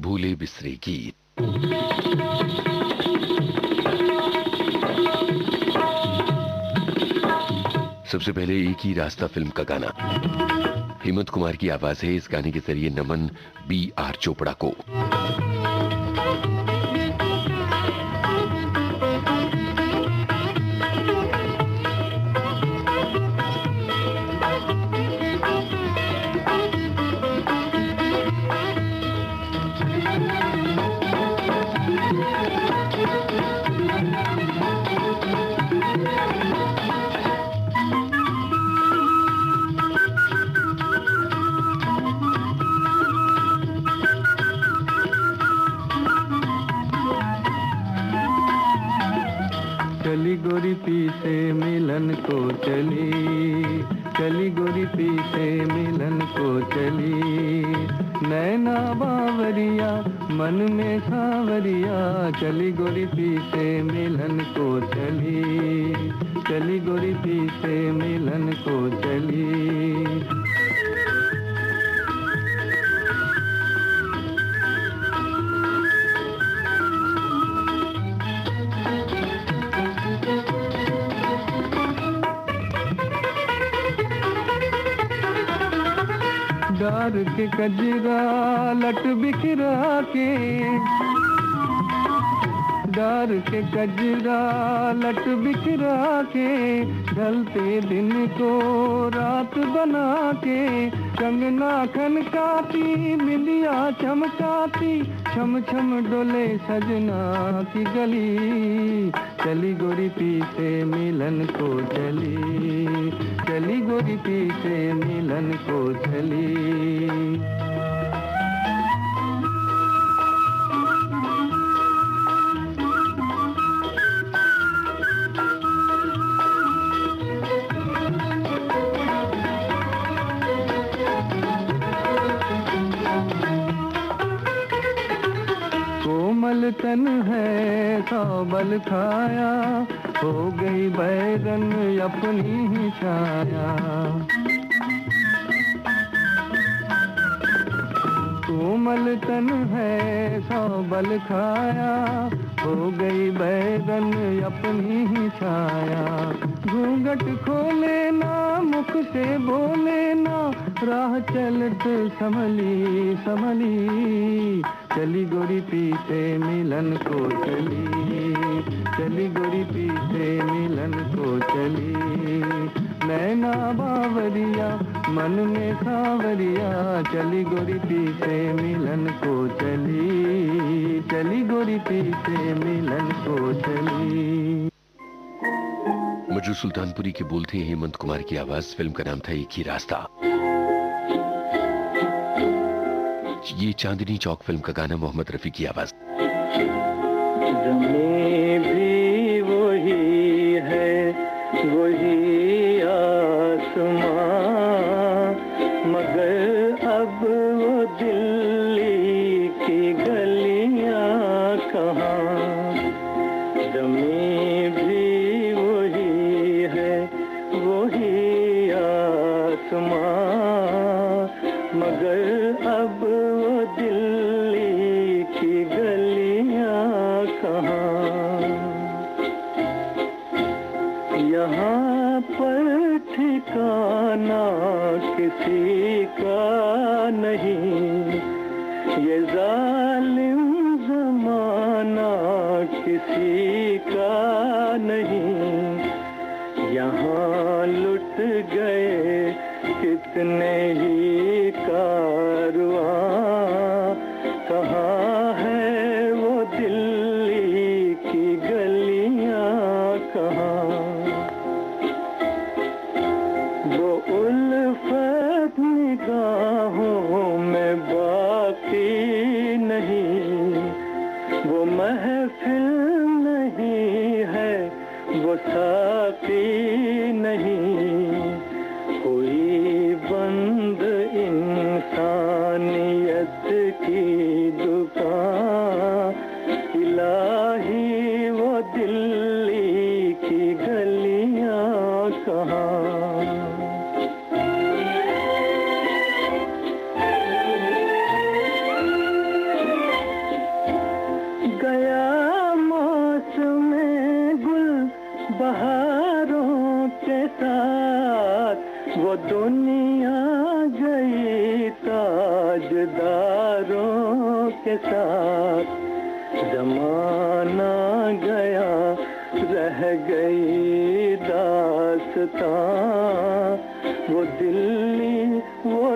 भूले बिसरे गीत। सबसे पहले एक ही रास्ता फिल्म का गाना। हेमंत कुमार की आवाज है इस गाने के जरिए नमन B.R. चोपड़ा को। चली गोरी पी से मिलन को चली, चली गोरी पी से मिलन को चली, नैना बावरिया मन में सावरिया, चली गोरी पी से मिलन को चली, चली गोरी पी से मिलन को चली। डार के कजरा लट बिखरा के, डार के कजरा लट बिखरा के, ढलते दिन को रात बना के, कंगना खनकाती मिलिया चमकाती, छम छम डोले सजना की गली, चली गोरी पी से मिलन को चली, चली गोरी पी से मिलन को चली। कोमल तन है सौ बल खाया, हो गई बैगन अपनी ही छाया, कोमल तन है सौ बल खाया, हो गई बैगन अपनी ही छाया, घूंघट खोले ना मुख से बोले ना, राह चलत संभली संभली, चली गोरी पी से मिलन को चली, चली गोरी पी से मिलन को चली, नैना बावरिया मन में सावरिया, चली गोरी पी से मिलन को चली, चली गोरी पी से मिलन को चली। मजरू सुल्तानपुरी के बोल थे हेमंत कुमार की आवाज। फिल्म का नाम था एक ही रास्ता। ये चांदनी चौक फिल्म का गाना मोहम्मद रफी की आवाज। ज़मीं भी वही है वही आसमां, मगर अब वो दिल्ली की गलियां कहाँ, ज़मीं भी वही है वही आसमां, मगर अब वो दिल्ली की गलियां कहाँ, यहाँ पर ठिकाना किसी का नहीं, ये जालिम ज़माना किसी का नहीं, यहाँ लुट गए कितने ही कारवां, कहाँ है वो दिल्ली की गलियां कहाँ, वो उल्फत निगाहों में बाकी नहीं, वो महफिल नहीं है वो साकी नहीं, कोई बंद इंसानियत की दुकान, इलाही वो दिल्ली की गलियां कहाँ। के साथ जमाना गया, रह गई दास्तां। वो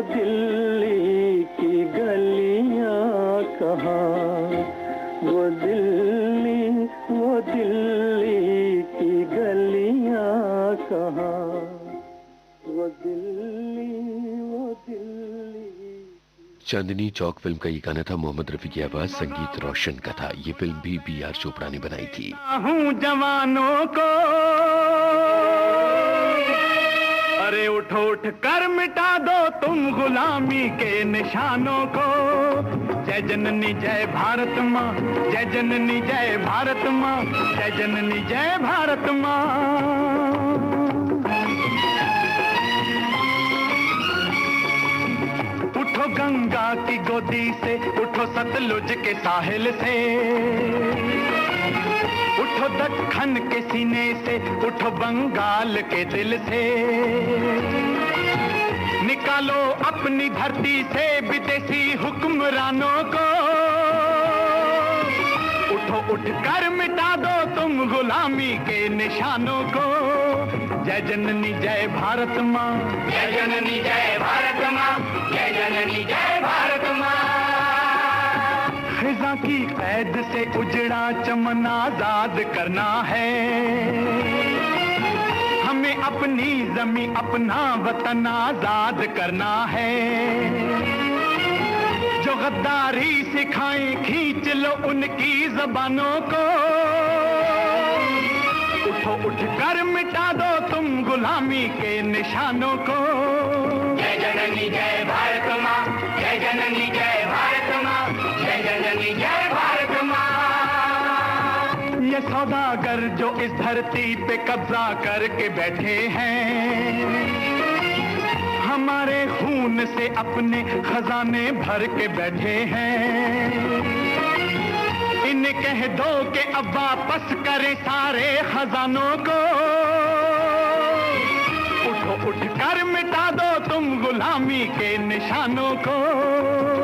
दिल्ली की गलियां कहाँ, वो दिल्ली की गलियां कहाँ, वो दिल्ली। चांदनी चौक फिल्म का ये गाना था, मोहम्मद रफी की आवाज, संगीत रोशन का था। ये फिल्म भी बी.आर. चोपड़ा ने बनाई थी। हूँ जवानों को, अरे उठो उठ कर मिटा दो तुम गुलामी के निशानों को। जय जननी जय भारत माँ, जय जननी जय भारत माँ, जय जननी जय भारत माँ। उठो गंगा की गोदी से, उठो सतलुज के साहिल से, उठो दक्खन के सीने से, उठो बंगाल के दिल से। निकालो अपनी धरती से विदेशी हुक्मरानों को। उठो उठ कर मिटा दो तुम गुलामी के निशानों को। जय जननी जय भारत माँ, जय जननी जय भारत माँ, जय जननी जय भारत माँ। खिज़ा की कैद से उजड़ा चमन आजाद करना है, हमें अपनी जमीन अपना वतन आजाद करना है। जो गद्दारी सिखाएं खींच लो उनकी जबानों को। उठो उठ कर मिटा दो तुम गुलामी के निशानों को। जय जननी जय भारत माँ, जय जननी जय भारत माँ, जय जननी जय भारत माँ। ये सौदागर जो इस धरती पे कब्जा करके बैठे हैं, हमारे खून से अपने खजाने भर के बैठे हैं। इन्हें कह दो कि अब वापस करे सारे खजानों को। उठो उठ कर मिटा दो तुम गुलामी के निशानों को।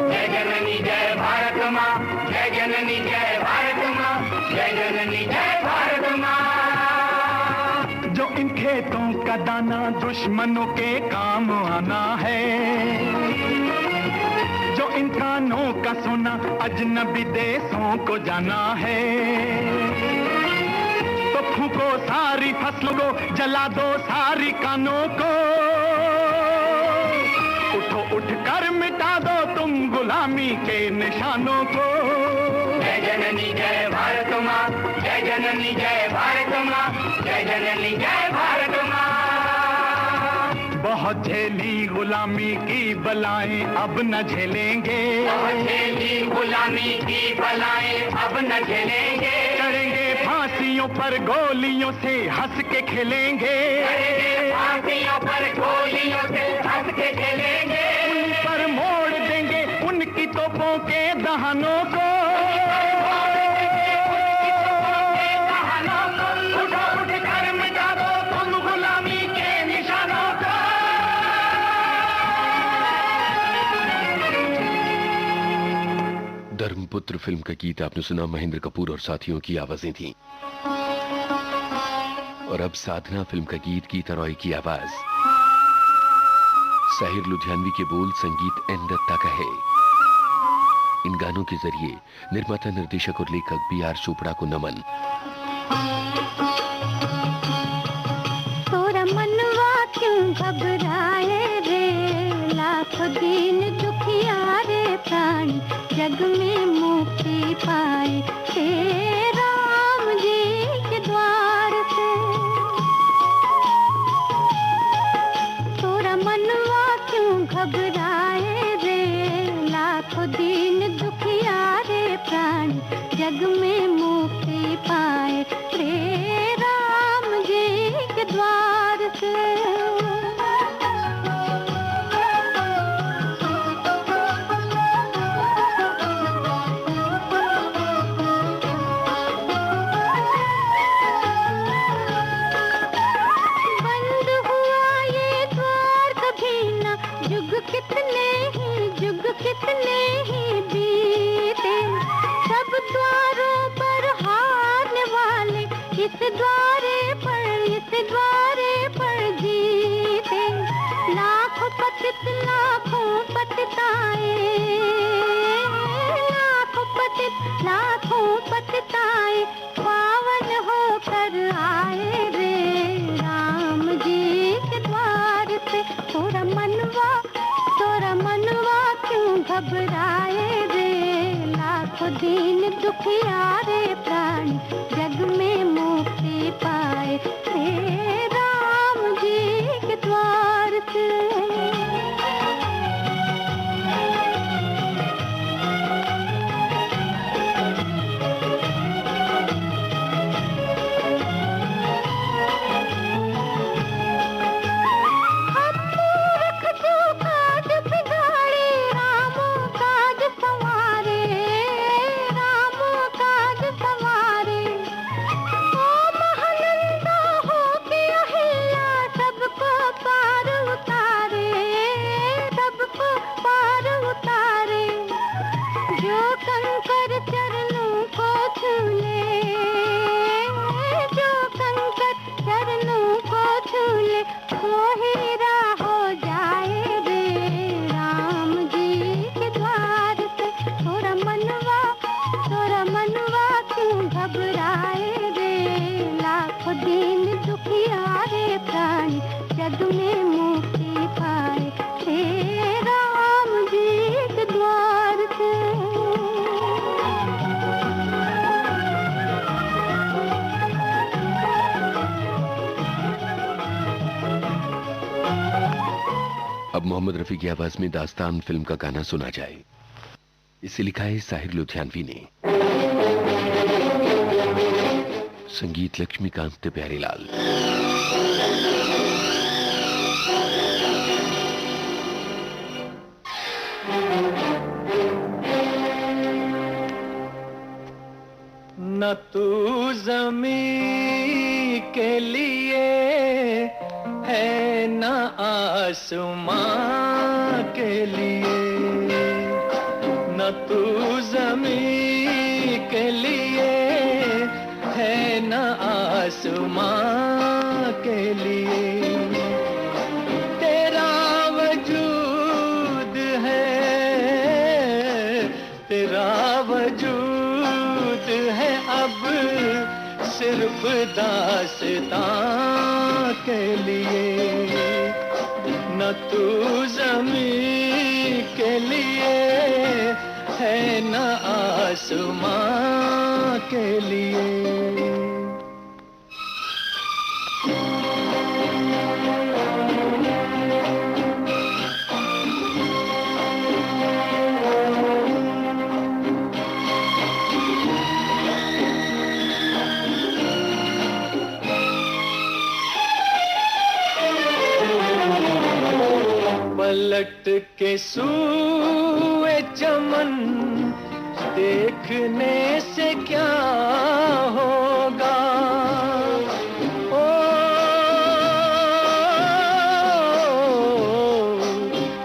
जय जननी जय भारत माँ, जय जननी जय भारत माँ, जय जननी जय भारत माँ। जो इन खेतों का दाना दुश्मनों के काम आना है, जो इन कानों का सोना अजनबी देशों को जाना है, तो फूको सारी फसलों को, जला दो सारी कानों को। उठो उठ कर मिटा दो तुम गुलामी के निशानों को। जय जननी जय भारत माँ, जय जननी जय भारत माँ, जय जननी जय भारत माँ। बहुत झेली गुलामी की बलाएं अब न झेलेंगे, बहुत झेली गुलामी की बलाएं अब न झेलेंगे। चढ़ेंगे फांसियों पर गोलियों से हंस के खेलेंगे, फांसियों पर गोलियों से हंस के खेलेंगे। उन पर मोड़ देंगे उनकी तोपों के दहानों को। धर्मपुत्र फिल्म का गीत आपने सुना, महेंद्र कपूर और साथियों की आवाजें थीं। और अब साधना फिल्म का गीत, गीता रॉय की आवाज, साहिर लुधियानवी के बोल, संगीत एन दत्ता का है। इन गानों के जरिए निर्माता, निर्देशक और लेखक बी.आर. चोपड़ा को नमन। तोरा मनवा क्यों घबराए रे, लाखों दिन दुखिया रे प्राणी जग में मुक्ति पाए हे राम जी के द्वार से। तोरा मनवा क्यों घबराए रे, लाखों दिन दुखिया रे प्राणी जग में मुक्ति पाए हे राम जी के द्वार से। लाखों पछताए पावन होकर आए रे राम जी के द्वार पे। तोरा मनवा क्यों घबराए रे लाखों दीन दुखियारे प्राणी जग में मुक्ति पाए रे राम जी के द्वार से। अब मोहम्मद रफी की आवाज में दास्तान फिल्म का गाना सुना जाए। इसे लिखा है साहिर लुधियानवी ने, संगीत लक्ष्मीकांत प्यारेलाल। न तू ज़मीं के लिए है न आसमां के लिए, न तू ज़मीं के लिए है न आसमां के लिए। तेरा वजूद है, तेरा वजूद है अब सिर्फ दास्तां के लिए। न तू ज़मीं के लिए है न आसमां के लिए। पलट के सूए चमन देखने से क्या होगा, ओ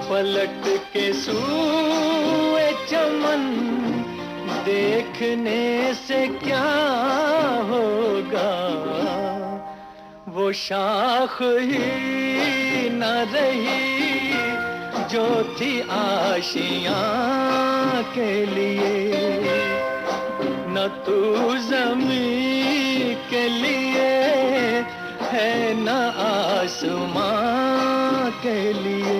पलट के सूए चमन देखने से क्या होगा। वो शाख ही न रही जो थी आशियां के लिए। न तू ज़मीं के लिए है न आसमां के लिए।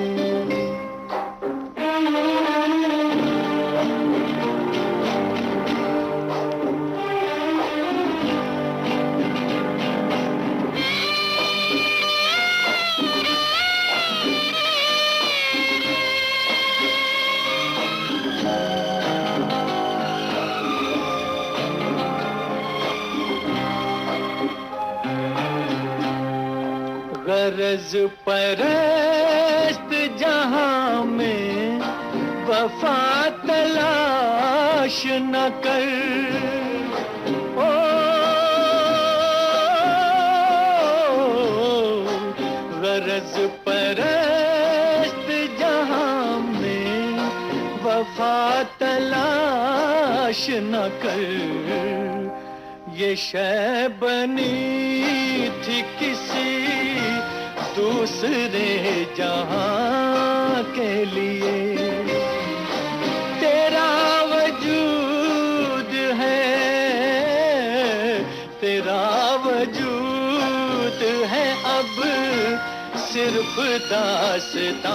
गरज परस्त जहां में वफा तलाश न कर, ओ गरज परस्त जहां में वफा तलाश न कर। ये शय बनी थी किसी दूसरे जहां के लिए। तेरा वजूद वजूद है अब सिर्फ दास्तां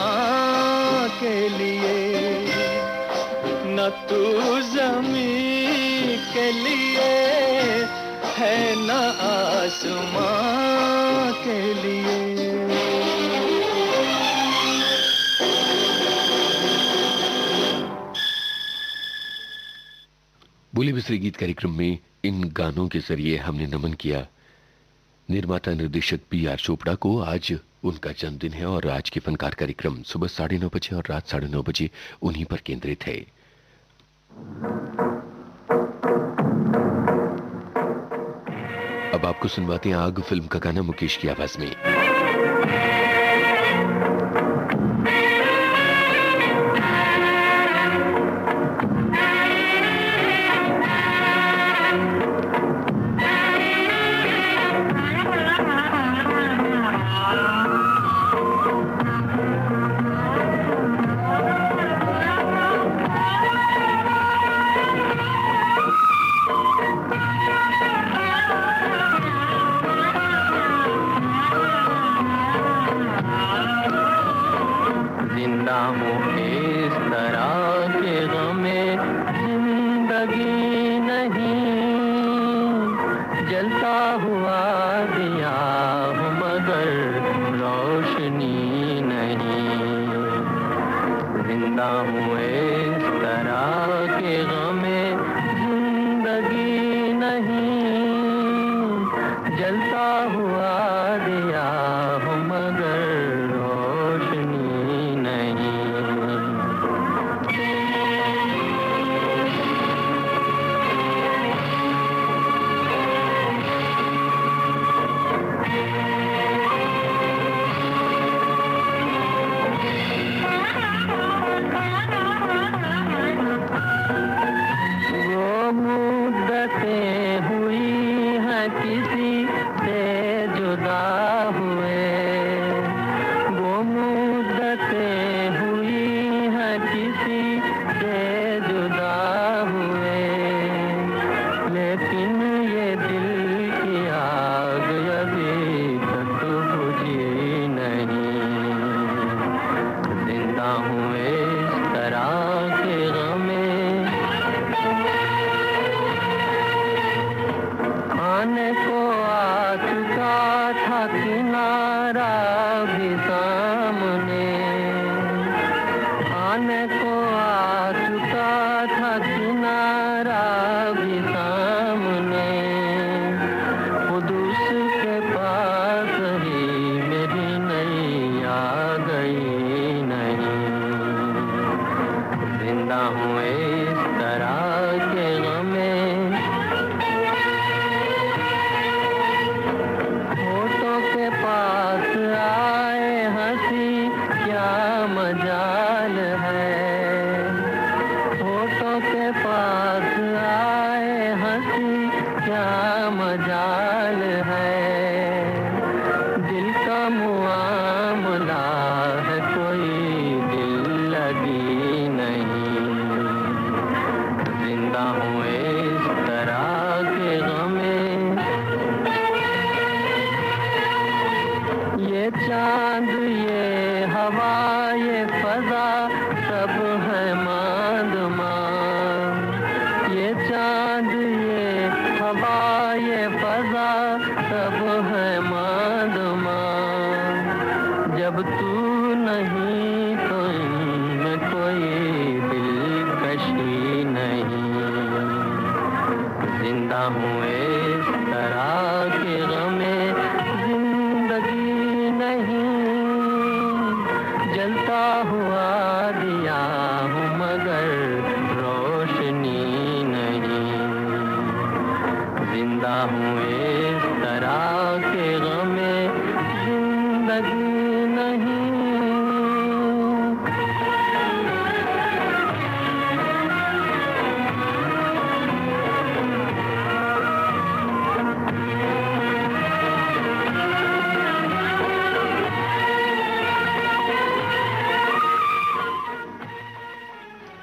के लिए, न तू ज़मीं के लिए है न आसमां के लिए। बोली बिसरी गीत कार्यक्रम में इन गानों के जरिए हमने नमन किया निर्माता निर्देशक B.R. चोपड़ा को। आज उनका जन्मदिन है और आज के फनकार कार्यक्रम सुबह 9:30 बजे और रात 9:30 बजे उन्हीं पर केंद्रित है। अब आपको सुनवाते हैं आग फिल्म का गाना मुकेश की आवाज में।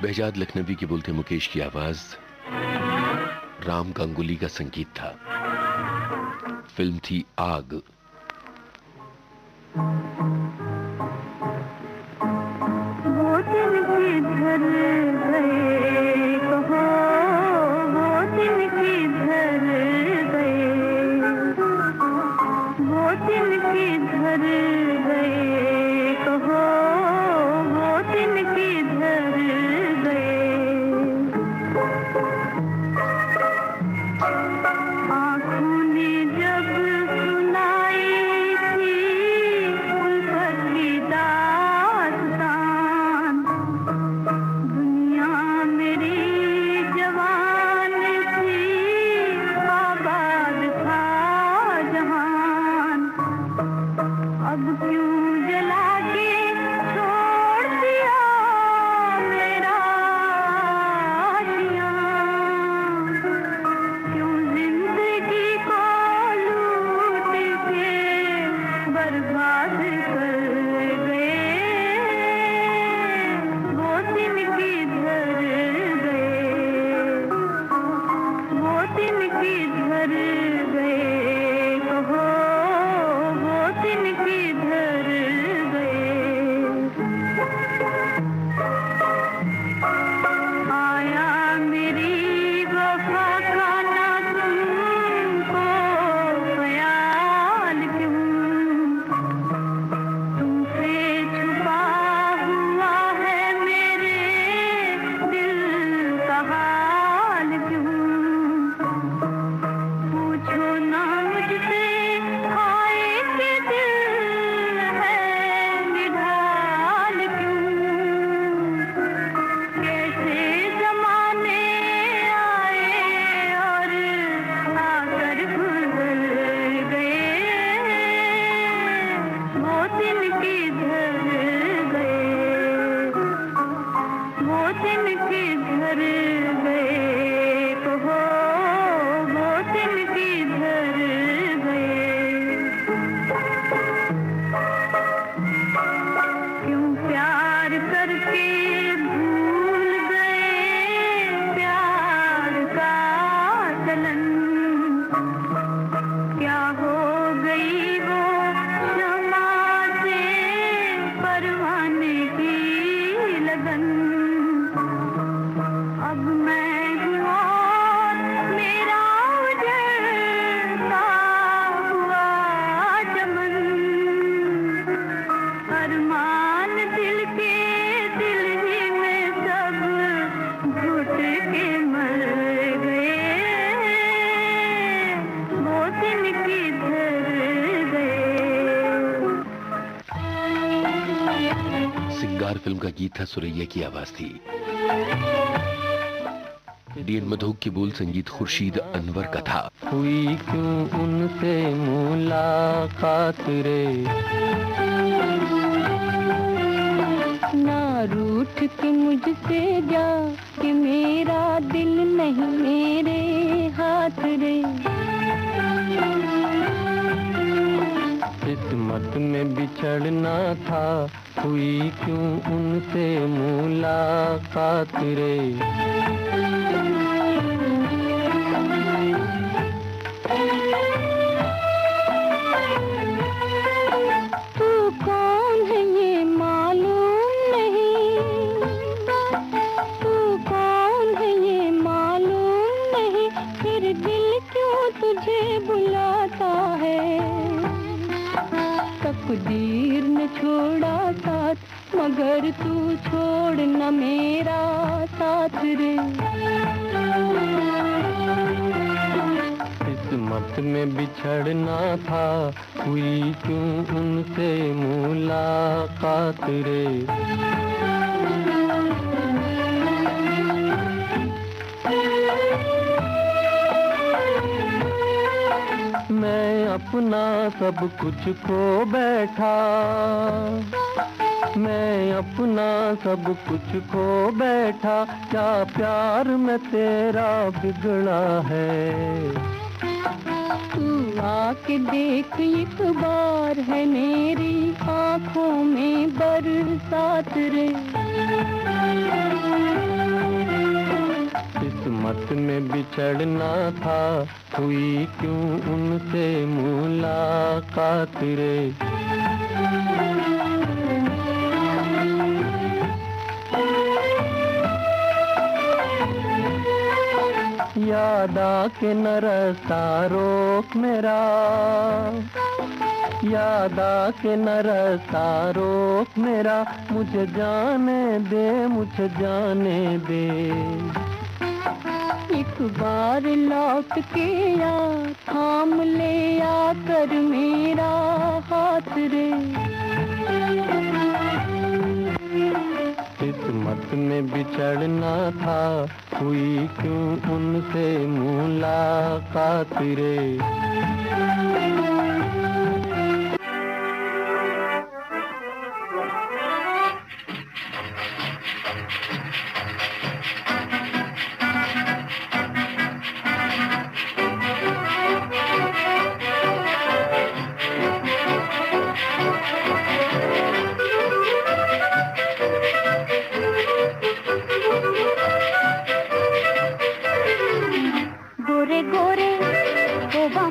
बेहजाद लखनवी की बोलते मुकेश की आवाज, राम गांगुली का संगीत था। फिल्म थी आग। वो दिन किधर गए कहो, वो दिन किधर गए, वो दिन किधर गए कहो, वो दिन किधर गए। आँखों ने जब सुनाई थी उल्फत की दास्तान, दुनिया मेरी जवान थी, आबाद था जहान। अब क्यों जला के छोड़ दिया मेरा आशियाँ, क्यों जिंदगी को लूट के बर्बाद कर गए। वो दिन किधर गए, वो दिन किधर गए कहो, वो दिन किधर गए। आया मेरी वफा का ना तुमको ख्याल क्यों, तुमसे छुपा हुआ है मेरे दिल का हाल क्यों। पूछो ना मुझसे हाय के दिल है निढाल क्यों। कैसे जमाने आए और आकर गुजर गए। वो दिन किधर गए, वो दिन किधर गए कहो, वो दिन किधर गए। क्यों प्यार करके भूल गए प्यार का चलन। क्या हो गई वो क्षमा से परवाने की लगन। अब मैं हूँ और मेरा उजड़ता हुआ चमन। अरमान दिल के दिल ही में सब घुट के मर गए। वो दिन किधर गए। सिंगार फिल्म का गीत था, सुरैया की आवाज थी। डीएन मधोक की बोल, संगीत खुर्शीद अनवर का था। हुई क्यों उनसे मुलाकात रे, ना रूठ के मुझसे जा कि मेरा दिल नहीं मेरे हाथ रे। किस्मत में बिछड़ना था, हुई क्यों उनसे मुलाकात रे। तू कौन है ये मालूम नहीं, तू कौन है ये मालूम नहीं, फिर दिल क्यों तुझे बुलाता है। तकदीर ने छोड़ा साथ, मगर तू छोड़ न मेरा साथ रे। किस्मत में बिछड़ना था, हुई क्यों उनसे मुलाकात रे। मैं अपना सब कुछ खो बैठा, मैं अपना सब कुछ खो बैठा, क्या प्यार में तेरा बिगड़ा है। तू आके देख एक बार, है मेरी आँखों में बरसात रे। किस्मत में बिछड़ना था, हुई क्यों उनसे मुलाकात रे। याद आके न रास्ता रोक मेरा, याद आके न रास्ता रोक मेरा, मुझे जाने दे, मुझे जाने दे। एक बार लौट के आ, थाम ले आकर मेरा हाथ रे। किस्मत में बिछड़ना था, हुई क्यों उनसे मुलाकात रे।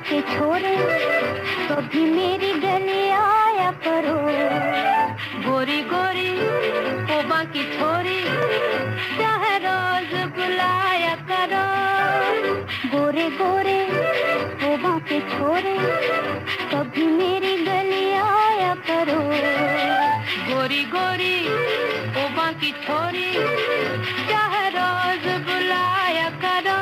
के छोरे कभी मेरी गली आया करो। गोरी गोरी तोबा की छोरी चाहे रोज बुलाया करो। गोरे गोरे तोबा के छोरे कभी मेरी गली आया करो। गोरी गोरी तोबा की छोरी चाहे रोज बुलाया करो।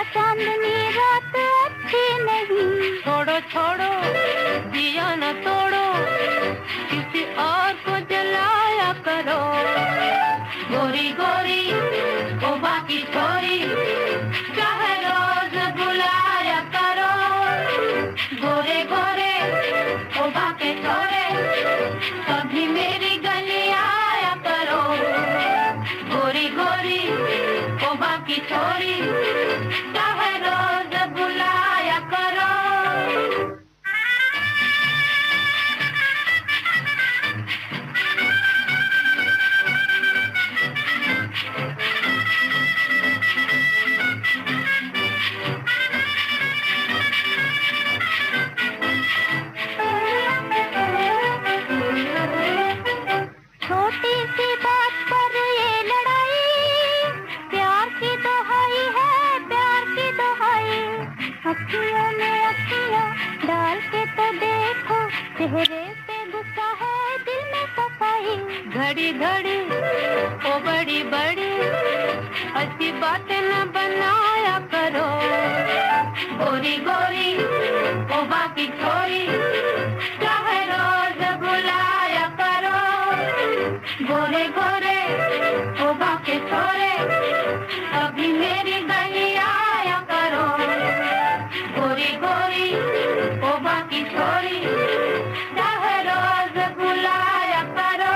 चांदनी रात अच्छी नहीं। छोड़ो छोड़ो दिया न तोड़ो, किसी और को जलाया करो। गोरी गोरी तोबा की छोरी चाहे रोज बुलाया करो। गोरे गोरे तोबा के छोरे कभी मेरी गली आया करो। गोरी गोरी तोबा की छोरी घड़ी घड़ी ओ बड़ी बड़ी अच्छी बातें न बनाया करो। गोरी गोरी ओ बाकी छोरी चाहे रोज बुलाया करो। गोरे गोरे ओ बाकी छोरे कभी मेरी गली आया करो। गोरी गोरी ओ बाकी छोरी चाहे रोज बुलाया करो।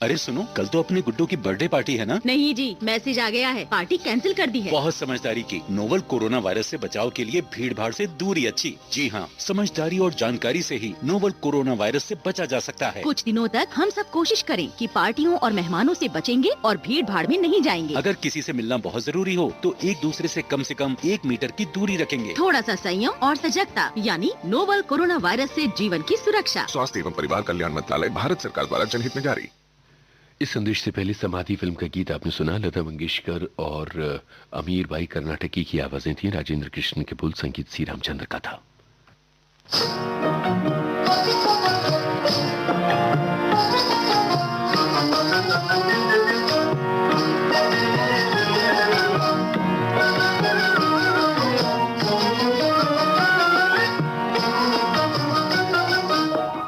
अरे सुनो, कल तो अपने गुड्डू की बर्थडे पार्टी है ना? नहीं जी, मैसेज आ गया है, पार्टी कैंसिल कर दी है। बहुत समझदारी की। नोवल कोरोना वायरस से बचाव के लिए भीड़ भाड़ से दूरी अच्छी। जी हाँ, समझदारी और जानकारी से ही नोवल कोरोना वायरस से बचा जा सकता है। कुछ दिनों तक हम सब कोशिश करें कि पार्टियों और मेहमानों से बचेंगे और भीड़ भाड़ में नहीं जाएंगे। अगर किसी से मिलना बहुत जरूरी हो तो एक दूसरे से कम 1 मीटर की दूरी रखेंगे। थोड़ा सा संयम और सजगता, यानी नोवल कोरोना वायरस से जीवन की सुरक्षा। स्वास्थ्य एवं परिवार कल्याण मंत्रालय, भारत सरकार द्वारा जनहित में जारी। इस संदेश से पहले समाधि फिल्म का गीत आपने सुना। लता मंगेशकर और अमीर भाई कर्नाटकी की आवाजें थी। राजेंद्र कृष्ण के बोल, संगीत सी रामचंद्र का था।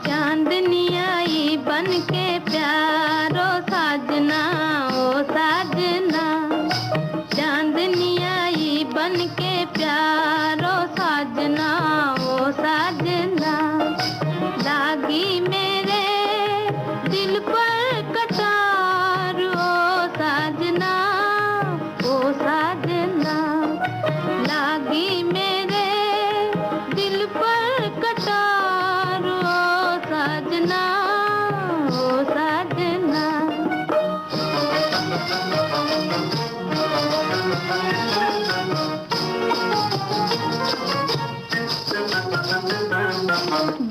चांदनी आई बन के प्यारो साजना, ओ साजना। चांदनी आई बन के प्यारो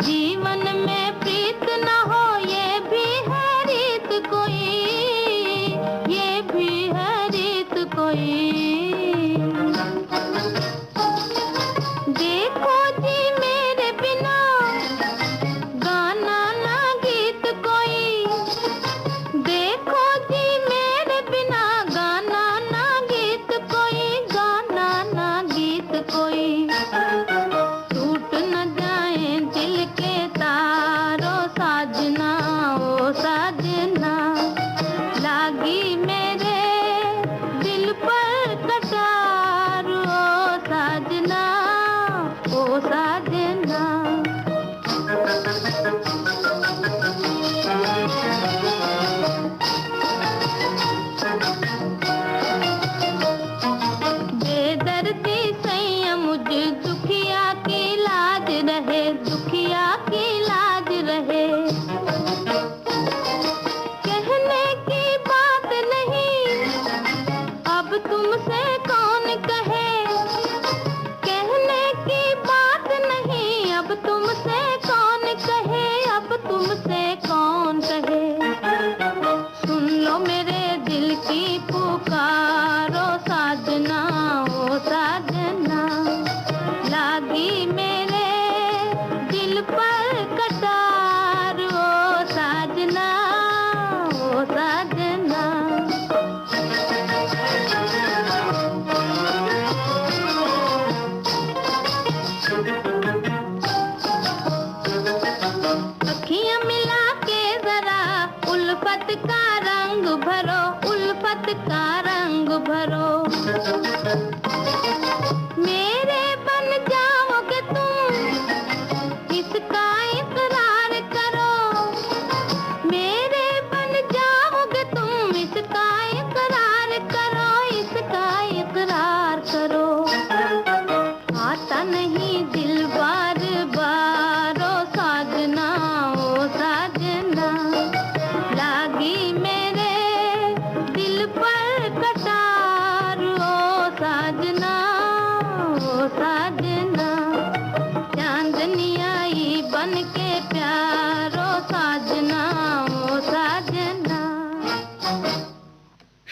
जीवन में प्रीत न हो ये भी है रीत कोई, ये भी है रीत कोई। देखो जी मेरे बिना गाना ना गीत कोई, देखो जी मेरे बिना गाना ना गीत कोई, गाना ना गीत कोई। टूट न जाए दिल के तारों साजना, ओ साजना, लागी मेरे दिल पर कटार, ओ साजना, ओ साजना। बेदर्दी सैया मुझ दुखिया की लाज रहे, दुखिया की लाज रहे। कहने की बात नहीं अब तुमसे कौन कहे, कहने की बात नहीं अब तुमसे कौन कहे, अब तुमसे कौन कहे। सुन लो मेरे दिल की पुकारो साजना, ओ साजना, लागी मेरे दिल पर कटार, ओ साजना, ओ साजना। अखियां मिला के जरा उल्फत का रंग भरो, उल्फत का रंग भरो। मेरे बन जाओगे तुम इसका इकरार करो, मेरे बन जाओगे तुम इसका इकरार करो, इसका इकरार करो। आता नहीं दिल बार बार, ओ साजना, ओ साजना, लागी मेरे दिल पर कटार, ओ साजना, ओ साजना। चांदनी आई बन के प्यारो साजना, ओ साजना।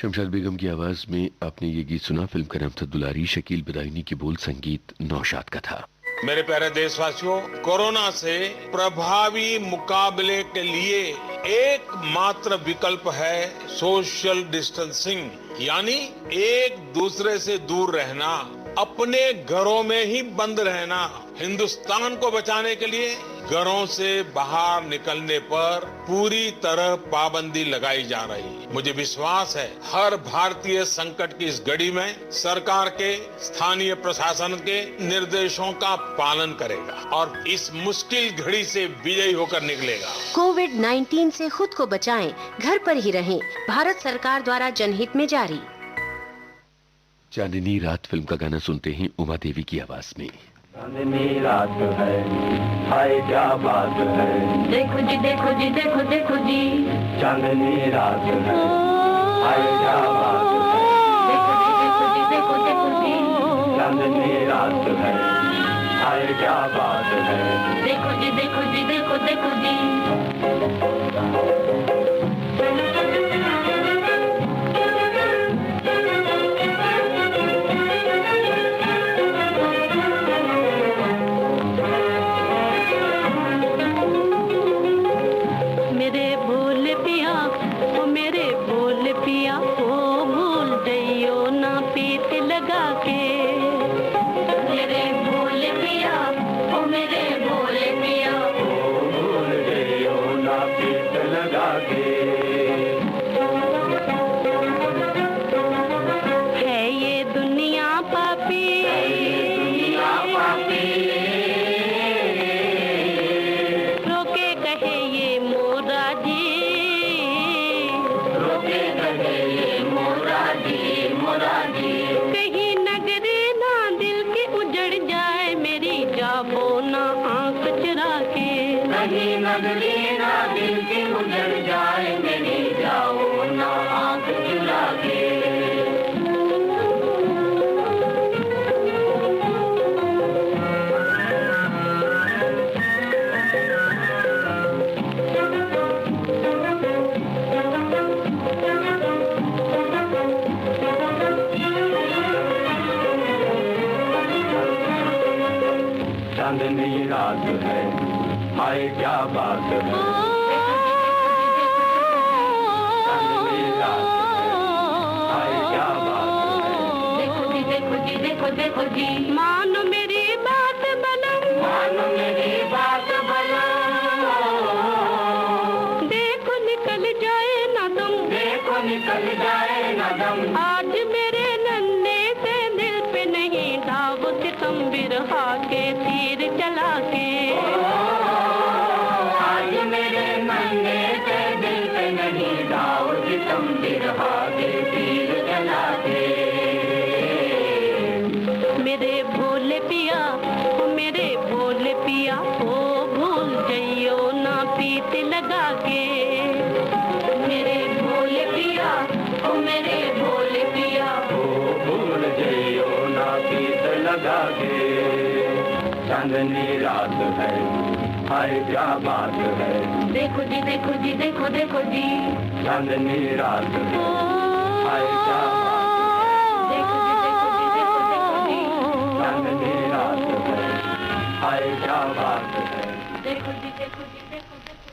शमशाद बेगम की आवाज में आपने ये गीत सुना। फिल्म का नाम था दुलारी, शकील बदायूनी की बोल, संगीत नौशाद का था। मेरे प्यारे देशवासियों, कोरोना से प्रभावी मुकाबले के लिए एकमात्र विकल्प है सोशल डिस्टेंसिंग, यानी एक दूसरे से दूर रहना, अपने घरों में ही बंद रहना। हिंदुस्तान को बचाने के लिए घरों से बाहर निकलने पर पूरी तरह पाबंदी लगाई जा रही है। मुझे विश्वास है हर भारतीय संकट की इस घड़ी में सरकार के, स्थानीय प्रशासन के निर्देशों का पालन करेगा और इस मुश्किल घड़ी से विजयी होकर निकलेगा। कोविड-19 से खुद को बचाएं, घर पर ही रहें। भारत सरकार द्वारा जनहित में जारी। चांदनी रात फिल्म का गाना सुनते हैं उमा देवी की आवाज में। चांदनी रात है, हाय क्या बात है, देखो जी देखो जी देखो देखो जी, चांदनी रात है, हाय क्या बात है, देखो जी देखो जी देखो देखो जी, चांदनी रात है, हाय क्या बात है, देखो जी देखो जी देखो देखो जी। चांदनी रात है, हाय क्या बात है, चांदनी रात है, हाय क्या बात है। देखो जी देखो जी देखो देखो जी, मानो मेरी बात बलम, मानो मेरी बात बलम, देखो निकल जाए ना दम, देखो निकल जाए ना दम। आज मेरे नन्हे से दिल पे नहीं दाग सितम बिरहा के तीर चला के, आज मेरे नन्हे से दिल पे नहीं दाग सितम बिरहा के तीर चला के। मेरे भोले पिया ओ मेरे भोले पिया, ओ भूल जाइयो ना पीत लगा के, मेरे भोले पिया ओ मेरे भोले पिया, ओ भूल जइयो ना पीत लगा के। चांदनी रात है, हाय क्या बात है, देखो जी देखो जी देखो देखो जी, चांदनी रात है, हाय क्या बात देखो जी देखो जी देखो देखो जी, है, चांदनी रात है, हाय क्या बात है। देखो जी देखो जी देखो देखो।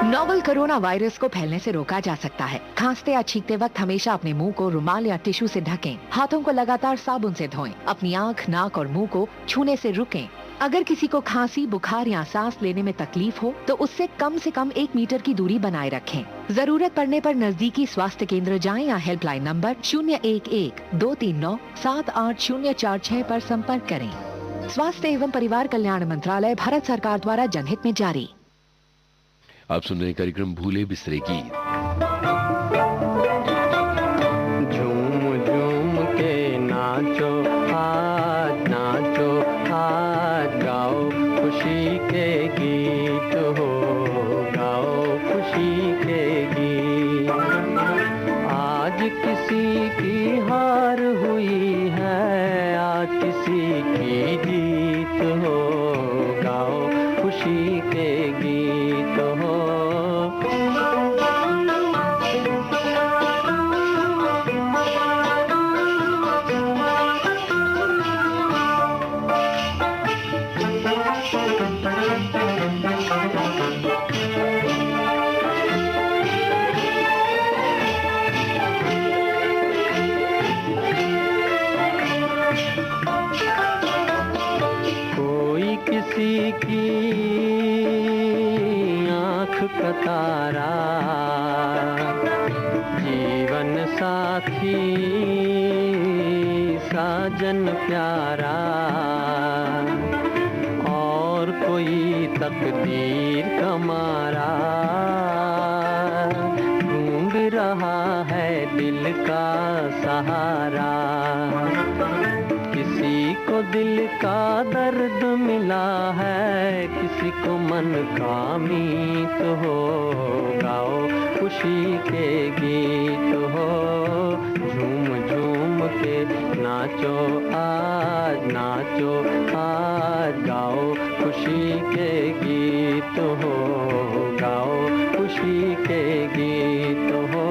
नोवल कोरोना वायरस को फैलने से रोका जा सकता है। खांसते या छींकते वक्त हमेशा अपने मुंह को रुमाल या टिश्यू से ढकें। हाथों को लगातार साबुन से धोएं। अपनी आंख, नाक और मुंह को छूने से रुकें। अगर किसी को खांसी, बुखार या सांस लेने में तकलीफ हो तो उससे कम से कम 1 मीटर की दूरी बनाए रखें। जरूरत पड़ने पर नजदीकी स्वास्थ्य केंद्र जाएं या हेल्पलाइन नंबर 011-239-78046 पर संपर्क करें। स्वास्थ्य एवं परिवार कल्याण मंत्रालय, भारत सरकार द्वारा जनहित में जारी। आप सुन रहे हैं कार्यक्रम भूले बिसरे गीत। झूम झूम के नाचो आज गाओ खुशी के गीत हो, गाओ खुशी के गीत। आज किसी की हार हुई है, आज किसी की जीत हो, गाओ खुशी के गीत हो। कोई किसी की आँख का तारा, जीवन साथी साजन प्यारा, और कोई तकदीर का मारा ढूंढ रहा है दिल का सहारा। किसी को दिल का दर्द मिला है, किसी को मन का मीत हो, गाओ खुशी के गीत हो। झूम झूम के नाचो आज गाओ खुशी के गीत हो, गाओ खुशी के गीत हो।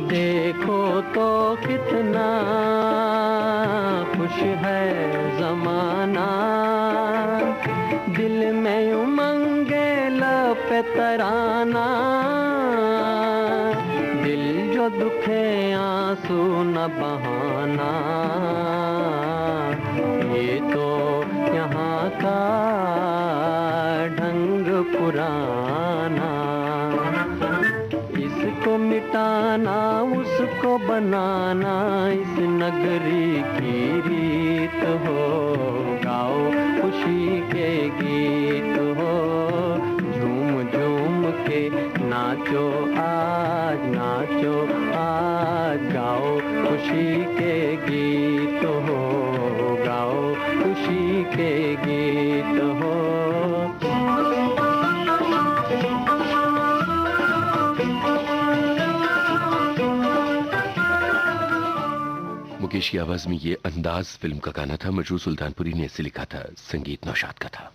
देखो तो कितना खुश है जमाना, दिल में उमंगे लपे तराना, दिल जो दुखे आंसू न बहाना। ये तो यहाँ का ढंग पुराना, इसको मिटाना उसको बनाना इस नगरी की रीत हो, गाओ खुशी के गीत हो। झूम झूम के नाचो आज गाओ खुशी के गीत हो, गाओ खुशी के गीत हो। मुकेश की आवाज में ये अंदाज फिल्म का गाना था। मजरू सुल्तानपुरी ने इसे लिखा था, संगीत नौशाद का था।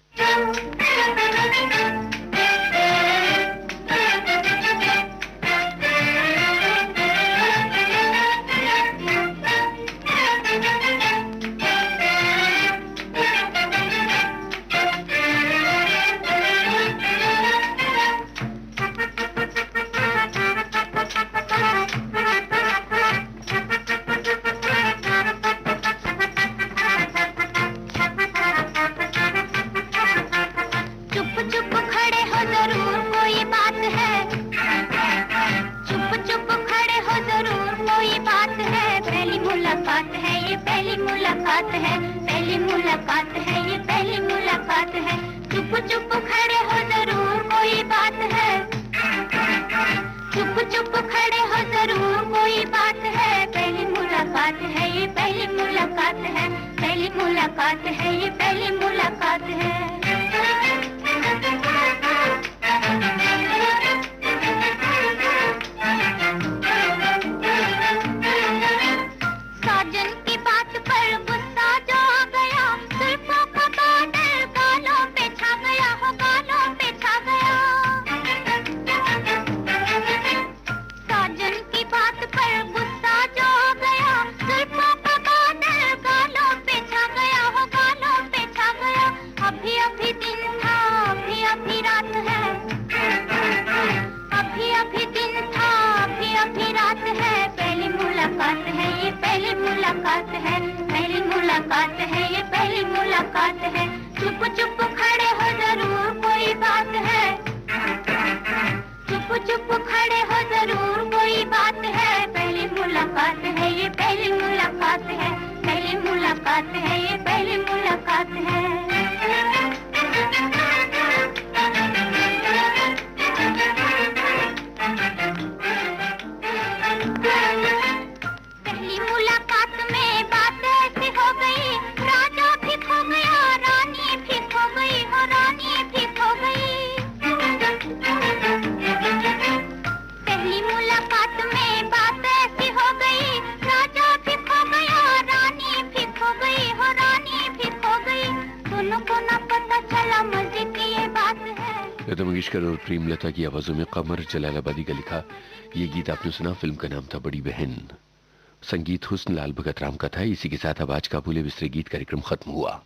लता मंगेशकर और प्रेमलता की आवाजों में कमर जलालाबादी का लिखा ये गीत आपने सुना। फिल्म का नाम था बड़ी बहन। संगीत हुस्न लाल भगत राम का था। इसी के साथ अब आज का भूले बिसरे गीत कार्यक्रम खत्म हुआ।